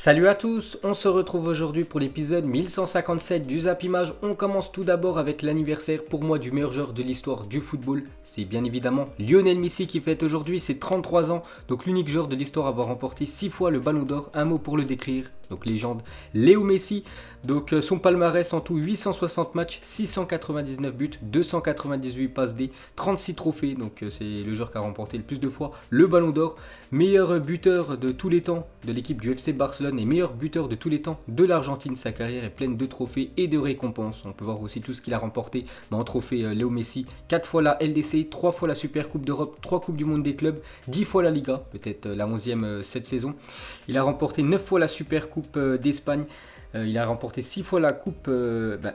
Salut à tous, on se retrouve aujourd'hui pour l'épisode 1157 du Zap Image. On commence tout d'abord avec l'anniversaire pour moi du meilleur joueur de l'histoire du football. C'est bien évidemment Lionel Messi qui fête aujourd'hui ses 33 ans. Donc l'unique joueur de l'histoire à avoir remporté 6 fois le Ballon d'Or. Un mot pour le décrire, donc légende Léo Messi. Donc son palmarès en tout 860 matchs, 699 buts, 298 passes D, 36 trophées. Donc c'est le joueur qui a remporté le plus de fois le Ballon d'Or. Meilleur buteur de tous les temps de l'équipe du FC Barcelone et meilleur buteur de tous les temps de l'Argentine. Sa carrière est pleine de trophées et de récompenses. On peut voir aussi tout ce qu'il a remporté en trophée Léo Messi. 4 fois la LDC, 3 fois la Super Coupe d'Europe, 3 Coupes du Monde des clubs, 10 fois la Liga, peut-être la 11e cette saison. Il a remporté 9 fois la Super Coupe d'Espagne. Il a remporté 6 fois la coupe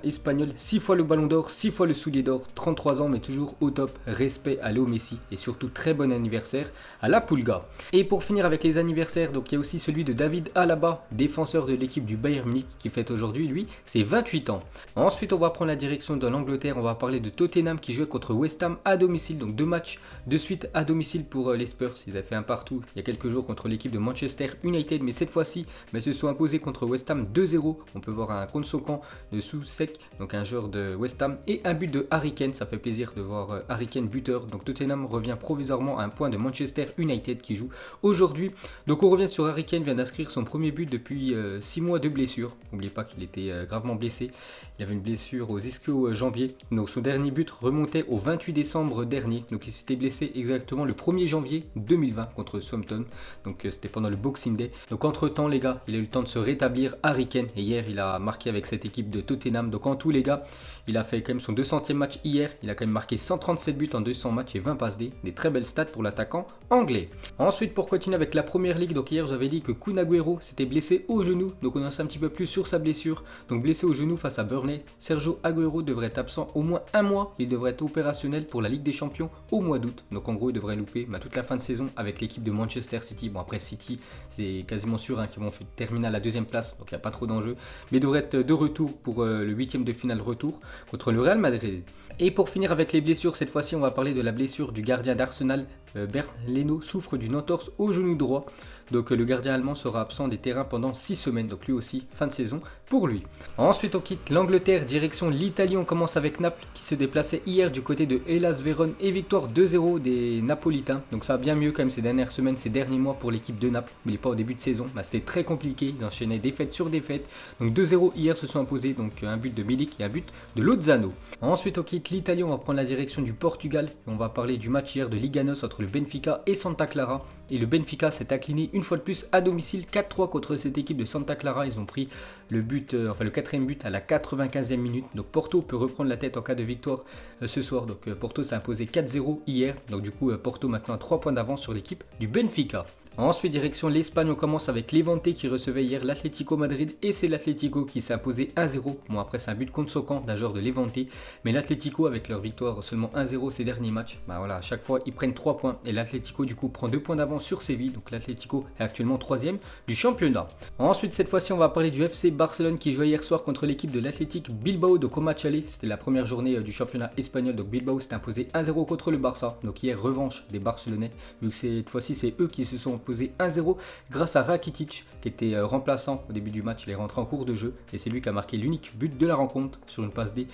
espagnole, 6 fois le ballon d'or, 6 fois le soulier d'or, 33 ans mais toujours au top. Respect à Léo Messi et surtout très bon anniversaire à la Pulga. Et pour finir avec les anniversaires, donc il y a aussi celui de David Alaba, défenseur de l'équipe du Bayern Munich qui fête aujourd'hui, lui, c'est 28 ans. Ensuite on va prendre la direction de l'Angleterre, on va parler de Tottenham qui jouait contre West Ham à domicile, donc 2 matchs de suite à domicile pour les Spurs. Ils avaient fait un partout il y a quelques jours contre l'équipe de Manchester United, mais cette fois-ci se sont imposés contre West Ham 2-0. On peut voir un contre son camp de Soucek, donc un joueur de West Ham, et un but de Harry Kane. Ça fait plaisir de voir Harry Kane buteur. Donc Tottenham revient provisoirement à un point de Manchester United qui joue aujourd'hui. Donc on revient sur Harry Kane, vient d'inscrire son premier but depuis 6 mois de blessure. N'oubliez pas qu'il était gravement blessé. Il avait une blessure aux ischio-jambiers. Donc son dernier but remontait au 28 décembre dernier. Donc il s'était blessé exactement le 1er janvier 2020 contre Southampton. Donc c'était pendant le Boxing Day. Donc entre temps les gars, il a eu le temps de se rétablir, Harry Kane. Et hier, il a marqué avec cette équipe de Tottenham. Donc en tout, les gars, il a fait quand même son 200e match hier. Il a quand même marqué 137 buts en 200 matchs et 20 passes D. Des très belles stats pour l'attaquant anglais. Ensuite, pour continuer avec la première ligue, donc hier, j'avais dit que Kun Agüero s'était blessé au genou. Donc on en sait un petit peu plus sur sa blessure. Donc blessé au genou face à Burnley, Sergio Agüero devrait être absent au moins un mois. Il devrait être opérationnel pour la Ligue des Champions au mois d'août. Donc en gros, il devrait louper toute la fin de saison avec l'équipe de Manchester City. Bon, après City, c'est quasiment sûr qu'ils vont terminer à la deuxième place. Donc il n'y a pas trop d'enjeux. Mais devrait être de retour pour le 8e de finale retour contre le Real Madrid. Et pour finir avec les blessures, cette fois-ci on va parler de la blessure du gardien d'Arsenal. Bernd Leno souffre d'une entorse au genou droit. Donc le gardien allemand sera absent des terrains pendant 6 semaines. Donc lui aussi, fin de saison pour lui. Ensuite on quitte l'Angleterre, direction l'Italie. On commence avec Naples qui se déplaçait hier du côté de Hellas Vérone et victoire 2-0 des Napolitains. Donc ça va bien mieux quand même ces dernières semaines, ces derniers mois pour l'équipe de Naples. Mais pas au début de saison, c'était très compliqué. Ils enchaînaient défaite sur défaite. Donc 2-0 hier se sont imposés. Donc un but de Milik et un but de Lozano. Ensuite on quitte l'Italie, on va prendre la direction du Portugal. Et on va parler du match hier de Liga NOS entre le Benfica et Santa Clara. Et le Benfica s'est incliné une fois de plus à domicile 4-3 contre cette équipe de Santa Clara. Ils ont pris le 4e but à la 95e minute. Donc Porto peut reprendre la tête en cas de victoire ce soir. Donc Porto s'est imposé 4-0 hier. Donc du coup Porto maintenant a 3 points d'avance sur l'équipe du Benfica. Ensuite, direction l'Espagne, on commence avec Levante qui recevait hier l'Atlético Madrid et c'est l'Atlético qui s'est imposé 1-0. Bon, après, c'est un but contre son camp d'un joueur de Levante, mais l'Atlético, avec leur victoire seulement 1-0 ces derniers matchs, à chaque fois, ils prennent 3 points et l'Atlético, du coup, prend 2 points d'avance sur Séville. Donc, l'Atlético est actuellement 3e du championnat. Ensuite, cette fois-ci, on va parler du FC Barcelone qui jouait hier soir contre l'équipe de l'Athletic Bilbao. Donc, au match aller, c'était la première journée du championnat espagnol. Donc, Bilbao s'est imposé 1-0 contre le Barça. Donc, hier, revanche des Barcelonais, vu que cette fois-ci, c'est eux qui se sont posé 1-0 grâce à Rakitic qui était remplaçant au début du match. Il est rentré en cours de jeu et c'est lui qui a marqué l'unique but de la rencontre sur une passe D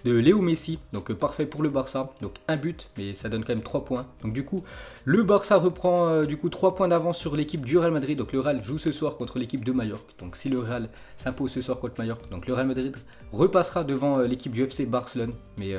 de Léo Messi. Donc parfait pour le Barça. Donc un but, mais ça donne quand même 3 points. Donc du coup, le Barça reprend 3 points d'avance sur l'équipe du Real Madrid. Donc le Real joue ce soir contre l'équipe de Majorque. Donc si le Real s'impose ce soir contre Majorque, donc le Real Madrid repassera devant l'équipe du FC Barcelone. Mais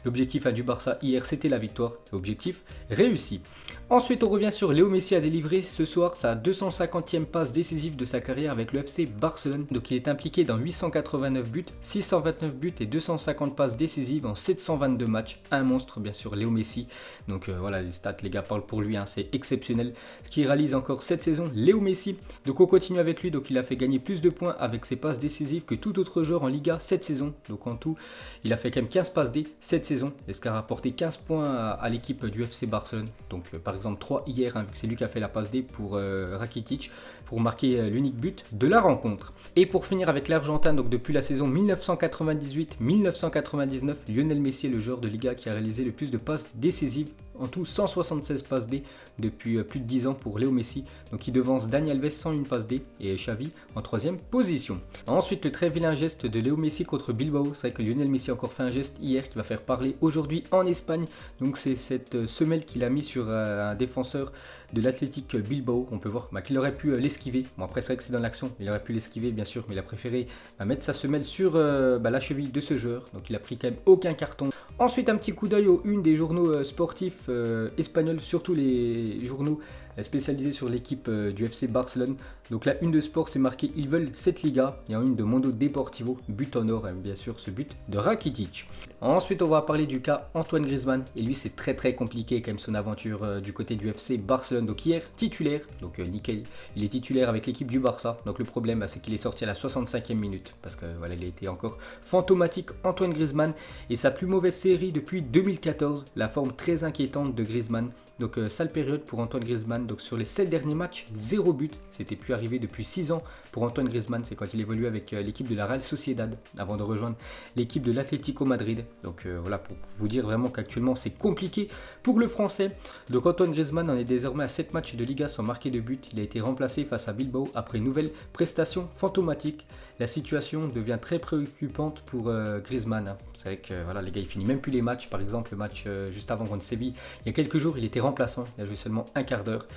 l'objectif du Barça hier, c'était la victoire. Objectif réussi. Ensuite, on revient sur Léo Messi a délivré ce soir sa 250e passe décisive de sa carrière avec le FC Barcelone. Donc il est impliqué dans 889 buts, 629 buts et 250 passes décisives en 722 matchs. Un monstre bien sûr, Léo Messi. Donc les stats les gars parlent pour lui, c'est exceptionnel. Ce qu'il réalise encore cette saison, Léo Messi. Donc on continue avec lui, donc il a fait gagner plus de points avec ses passes décisives que tout autre joueur en Liga cette saison. Donc en tout, il a fait quand même 15 passes D cette saison. Et ce qui a rapporté 15 points à l'équipe du FC Barcelone. Donc par exemple 3 hier, vu que c'est lui qui a fait la passe D pour Rakitic pour marquer l'unique but de la rencontre. Et pour finir avec l'Argentin, donc depuis la saison 1998-1999, Lionel Messi est le joueur de Liga qui a réalisé le plus de passes décisives en tout 176 passes D depuis plus de 10 ans pour Léo Messi. Donc il devance Dani Alves 101 passes D et Xavi en 3e position. Ensuite, le très vilain geste de Léo Messi contre Bilbao. C'est vrai que Lionel Messi a encore fait un geste hier qui va faire parler aujourd'hui en Espagne. Donc c'est cette semelle qu'il a mis sur un défenseur de l'Athletic Bilbao. On peut voir qu'il aurait pu l'esquiver. Bon, après c'est vrai que c'est dans l'action, il aurait pu l'esquiver bien sûr, mais il a préféré mettre sa semelle sur la cheville de ce joueur. Donc il a pris quand même aucun carton. Ensuite, un petit coup d'œil aux unes des journaux sportifs espagnols, surtout les journaux spécialisés sur l'équipe du FC Barcelone. Donc la une de sport, c'est marqué ils veulent cette Liga, et en une de Mundo Deportivo, but en or, bien sûr ce but de Rakitic. Ensuite, on va parler du cas Antoine Griezmann, et lui c'est très compliqué quand même son aventure du côté du FC Barcelone. Donc hier titulaire, donc nickel, il est titulaire avec l'équipe du Barça. Donc le problème c'est qu'il est sorti à la 65e minute, parce que voilà, il a été encore fantomatique Antoine Griezmann, et sa plus mauvaise série depuis 2014, la forme très inquiétante de Griezmann. Donc sale période pour Antoine Griezmann. Donc sur les 7 derniers matchs, 0 but. C'était plus arrivé depuis 6 ans pour Antoine Griezmann. C'est quand il évoluait avec l'équipe de la Real Sociedad avant de rejoindre l'équipe de l'Atlético Madrid. Donc voilà, pour vous dire vraiment qu'actuellement c'est compliqué pour le Français. Donc Antoine Griezmann en est désormais à 7 matchs de Liga sans marquer de but. Il a été remplacé face à Bilbao après une nouvelle prestation fantomatique. La situation devient très préoccupante pour Griezmann. C'est vrai que voilà, les gars, il finit même plus les matchs. Par exemple, le match juste avant contre Séville, il y a quelques jours, il était remplaçant. Il a joué seulement un quart d'heure.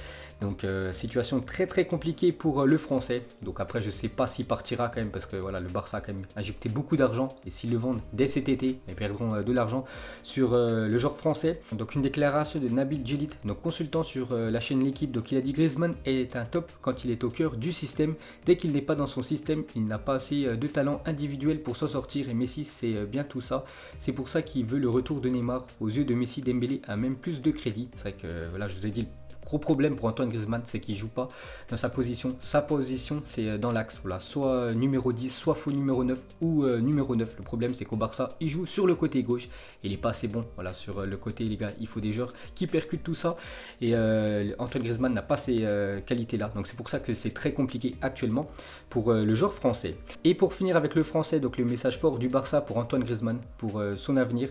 Donc situation très compliquée pour le Français. Donc après, je ne sais pas s'il partira quand même, parce que voilà, le Barça a quand même injecté beaucoup d'argent, et s'ils le vendent dès cet été, ils perdront de l'argent sur le joueur français. Donc une déclaration de Nabil Djellit, donc consultant sur la chaîne L'équipe. Donc il a dit: Griezmann est un top quand il est au cœur du système. Dès qu'il n'est pas dans son système, il n'a pas assez de talent individuel pour s'en sortir, et Messi c'est bien tout ça. C'est pour ça qu'il veut le retour de Neymar. Aux yeux de Messi, Dembélé a même plus de crédit. C'est vrai que voilà, je vous ai dit, gros problème pour Antoine Griezmann, c'est qu'il ne joue pas dans sa position. Sa position, c'est dans l'axe. Voilà, soit numéro 10, soit faux numéro 9 ou numéro 9. Le problème, c'est qu'au Barça, il joue sur le côté gauche. Et il n'est pas assez bon. Voilà, sur le côté, les gars, il faut des joueurs qui percutent tout ça. Et Antoine Griezmann n'a pas ces qualités-là. Donc c'est pour ça que c'est très compliqué actuellement pour le joueur français. Et pour finir avec le français, donc le message fort du Barça pour Antoine Griezmann, pour son avenir.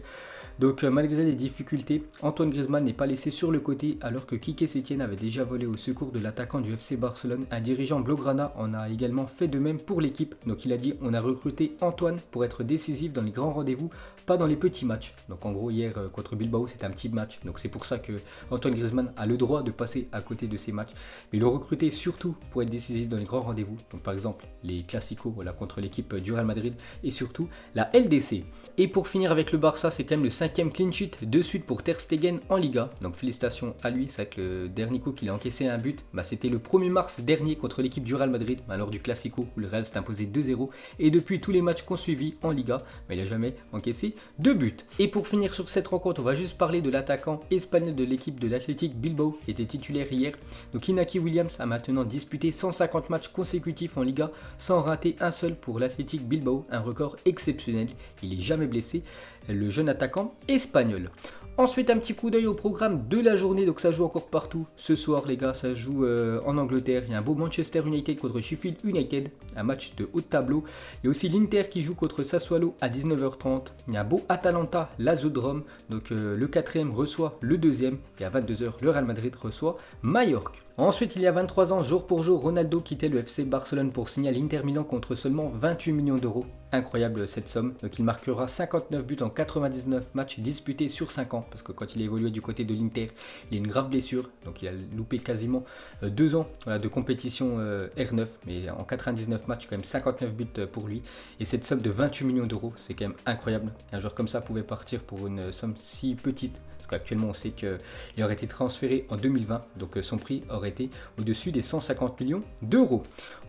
Donc malgré les difficultés, Antoine Griezmann n'est pas laissé sur le côté, alors que Quique Setién avait déjà volé au secours de l'attaquant du FC Barcelone. Un dirigeant blaugrana en a également fait de même pour l'équipe. Donc il a dit: on a recruté Antoine pour être décisif dans les grands rendez-vous, pas dans les petits matchs. Donc en gros, hier contre Bilbao, c'était un petit match. Donc c'est pour ça que Antoine Griezmann a le droit de passer à côté de ces matchs. Mais il l'a recruté surtout pour être décisif dans les grands rendez-vous. Donc par exemple les Clasico, voilà, contre l'équipe du Real Madrid, et surtout la LDC. Et pour finir avec le Barça, c'est quand même le 5e clean sheet de suite pour Ter Stegen en Liga. Donc félicitations à lui. C'est vrai que le dernier coup qu'il a encaissé un but, c'était le 1er mars dernier contre l'équipe du Real Madrid, lors du Clasico où le Real s'est imposé 2-0. Et depuis, tous les matchs qu'on suivi en Liga, il n'a jamais encaissé de but. Et pour finir sur cette rencontre, on va juste parler de l'attaquant espagnol de l'équipe de l'Athletic Bilbao qui était titulaire hier. Donc Inaki Williams a maintenant disputé 150 matchs consécutifs en Liga sans rater un seul pour l'Athletic Bilbao, un record exceptionnel. Il n'est jamais blessé, le jeune attaquant espagnol. Ensuite, un petit coup d'œil au programme de la journée. Donc ça joue encore partout. Ce soir, les gars, ça joue en Angleterre. Il y a un beau Manchester United contre Sheffield United, un match de haut de tableau. Il y a aussi l'Inter qui joue contre Sassuolo à 19h30. Il y a un beau Atalanta Lazodrome. Donc le 4e reçoit le 2e. Et à 22h, le Real Madrid reçoit Majorque. Ensuite, il y a 23 ans, jour pour jour, Ronaldo quittait le FC Barcelone pour signer à l'Inter Milan contre seulement 28 millions d'euros. Incroyable cette somme. Donc il marquera 59 buts en 99 matchs disputés sur 5 ans. Parce que quand il a évolué du côté de l'Inter, il a une grave blessure. Donc il a loupé quasiment 2 ans de compétition R9. Mais en 99 matchs, quand même 59 buts pour lui. Et cette somme de 28 millions d'euros, c'est quand même incroyable. Un joueur comme ça pouvait partir pour une somme si petite. Parce qu'actuellement, on sait qu'il aurait été transféré en 2020. Donc son prix aurait été au-dessus des 150 millions d'euros.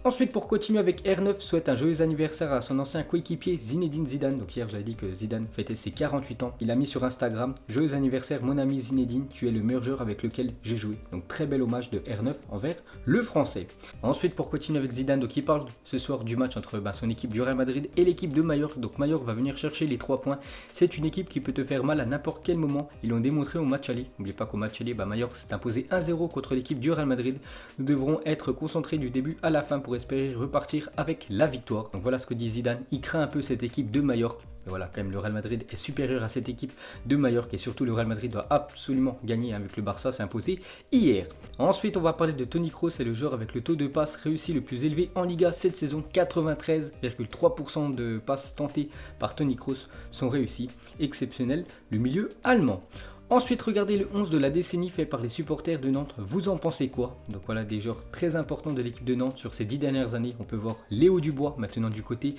Ensuite, pour continuer avec R9, souhaite un joyeux anniversaire à son ancien coéquipier Zinedine Zidane. Donc hier, j'avais dit que Zidane fêtait ses 48 ans. Il a mis sur Instagram: joyeux anniversaire mon ami Zinedine, tu es le meilleur joueur avec lequel j'ai joué. Donc très bel hommage de R9 envers le français. Ensuite, pour continuer avec Zidane, donc il parle ce soir du match entre son équipe du Real Madrid et l'équipe de Majorque. Donc Majorque va venir chercher les 3 points. C'est une équipe qui peut te faire mal à n'importe quel moment. Ils l'ont démontré au match aller. N'oubliez pas qu'au match aller, Majorque s'est imposé 1-0 contre l'équipe du Real Madrid. Nous devrons être concentrés du début à la fin pour pour espérer repartir avec la victoire. Donc voilà ce que dit Zidane, il craint un peu cette équipe de Majorque. Mais voilà, quand même, le Real Madrid est supérieur à cette équipe de Majorque et surtout le Real Madrid doit absolument gagner vu que le Barça s'est imposé hier. Ensuite, on va parler de Toni Kroos, c'est le joueur avec le taux de passe réussi le plus élevé en Liga cette saison. 93,3% de passes tentées par Toni Kroos sont réussies. Exceptionnel, le milieu allemand. Ensuite, regardez le 11 de la décennie fait par les supporters de Nantes. Vous en pensez quoi? Donc voilà, des joueurs très importants de l'équipe de Nantes sur ces 10 dernières années. On peut voir Léo Dubois maintenant du côté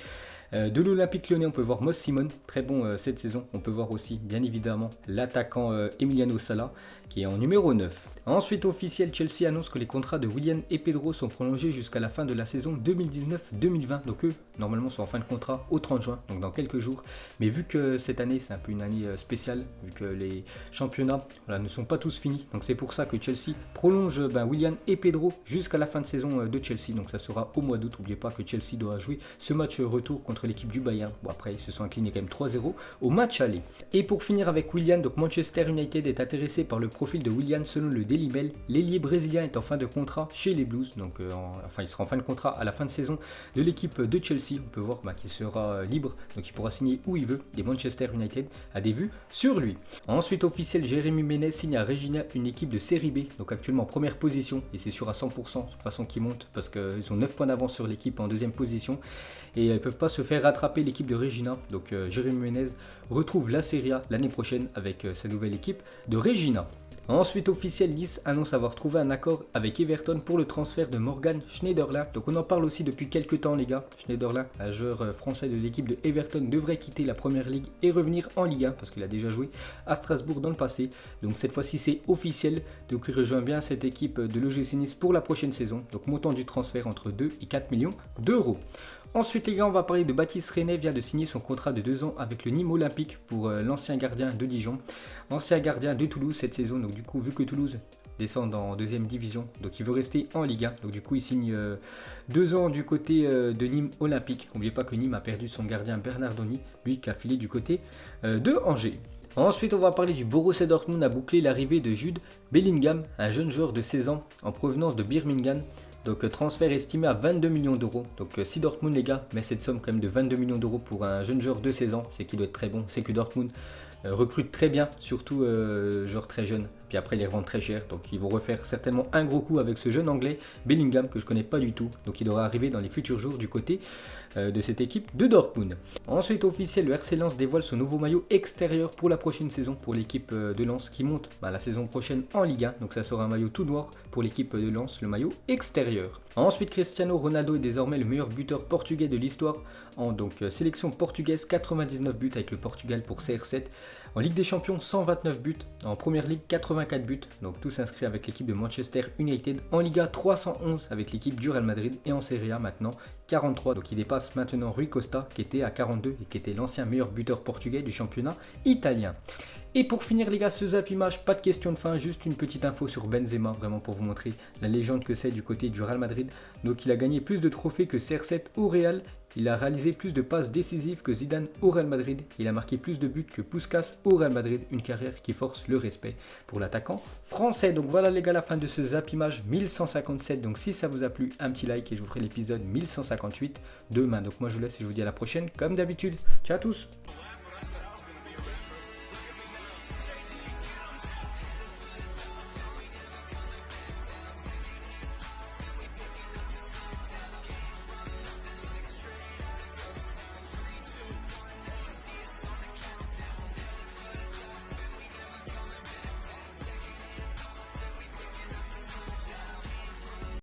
de l'Olympique Lyonnais. On peut voir Moss Simon, très bon cette saison. On peut voir aussi, bien évidemment, l'attaquant Emiliano Sala, qui est en numéro 9. Ensuite, officiel, Chelsea annonce que les contrats de Willian et Pedro sont prolongés jusqu'à la fin de la saison 2019-2020. Donc eux, normalement, sont en fin de contrat au 30 juin, donc dans quelques jours. Mais vu que cette année, c'est un peu une année spéciale, vu que les championnats ne sont pas tous finis. Donc c'est pour ça que Chelsea prolonge Willian et Pedro jusqu'à la fin de saison de Chelsea. Donc ça sera au mois d'août. N'oubliez pas que Chelsea doit jouer ce match retour contre l'équipe du Bayern. Bon, après, ils se sont inclinés quand même 3-0 au match aller. Et pour finir avec Willian, donc Manchester United est intéressé par le profil de Willian selon le Daily Mail. L'ailier brésilien est en fin de contrat chez les Blues. Donc il sera en fin de contrat à la fin de saison de l'équipe de Chelsea. On peut voir qu'il sera libre. Donc il pourra signer où il veut. Et Manchester United a des vues sur lui. Ensuite, officiel, Jérémy Ménez signe à Regina une équipe de série B. Donc actuellement en première position. Et c'est sûr à 100% de toute façon qu'ils montent. Parce qu'ils ont 9 points d'avance sur l'équipe en deuxième position. Et ils ne peuvent pas se faire rattraper l'équipe de Regina. Donc Jérémy Ménez retrouve la Serie A l'année prochaine avec sa nouvelle équipe de Regina. Ensuite, officiel, Nice annonce avoir trouvé un accord avec Everton pour le transfert de Morgan Schneiderlin. Donc on en parle aussi depuis quelques temps les gars. Schneiderlin, un joueur français de l'équipe de Everton, devrait quitter la Première Ligue et revenir en Ligue 1 parce qu'il a déjà joué à Strasbourg dans le passé. Donc cette fois-ci c'est officiel. Donc il rejoint bien cette équipe de l'OGC Nice pour la prochaine saison. Donc montant du transfert entre 2 et 4 millions d'euros. Ensuite les gars, on va parler de Baptiste René, vient de signer son contrat de 2 ans avec le Nîmes Olympique pour l'ancien gardien de Dijon. Ancien gardien de Toulouse cette saison, donc du coup vu que Toulouse descend en deuxième division, donc il veut rester en Ligue 1. Donc du coup il signe 2 ans du côté de Nîmes Olympique. N'oubliez pas que Nîmes a perdu son gardien Bernardoni, lui qui a filé du côté de Angers. Ensuite, on va parler du Borussia Dortmund a bouclé l'arrivée de Jude Bellingham, un jeune joueur de 16 ans en provenance de Birmingham. Donc transfert estimé à 22 millions d'euros. Donc si Dortmund les gars met cette somme quand même de 22 millions d'euros pour un jeune joueur de 16 ans, c'est qu'il doit être très bon. C'est que Dortmund recrute très bien, surtout joueurs très jeunes. Puis après ils les revendent très cher. Donc ils vont refaire certainement un gros coup avec ce jeune anglais Bellingham que je connais pas du tout. Donc il devra arriver dans les futurs jours du côté de cette équipe de Dortmund. Ensuite officiel, le RC Lens dévoile son nouveau maillot extérieur pour la prochaine saison pour l'équipe de Lens qui monte la saison prochaine en Ligue 1. Donc ça sera un maillot tout noir pour l'équipe de Lens, le maillot extérieur. Ensuite, Cristiano Ronaldo est désormais le meilleur buteur portugais de l'histoire en sélection portugaise, 99 buts avec le Portugal pour CR7. En Ligue des Champions, 129 buts. En Première Ligue, 84 buts. Donc tout s'inscrit avec l'équipe de Manchester United. En Liga, 311 avec l'équipe du Real Madrid. Et en Serie A maintenant, 43. Donc il dépasse maintenant Rui Costa qui était à 42 et qui était l'ancien meilleur buteur portugais du championnat italien. Et pour finir les gars, ce Zap Image, pas de question de fin, juste une petite info sur Benzema, vraiment pour vous montrer la légende que c'est du côté du Real Madrid. Donc il a gagné plus de trophées que CR7 au Real, il a réalisé plus de passes décisives que Zidane au Real Madrid, il a marqué plus de buts que Puskas au Real Madrid, une carrière qui force le respect pour l'attaquant français. Donc voilà les gars, la fin de ce Zap Image 1157, donc si ça vous a plu, un petit like et je vous ferai l'épisode 1158 demain. Donc moi je vous laisse et je vous dis à la prochaine comme d'habitude. Ciao à tous.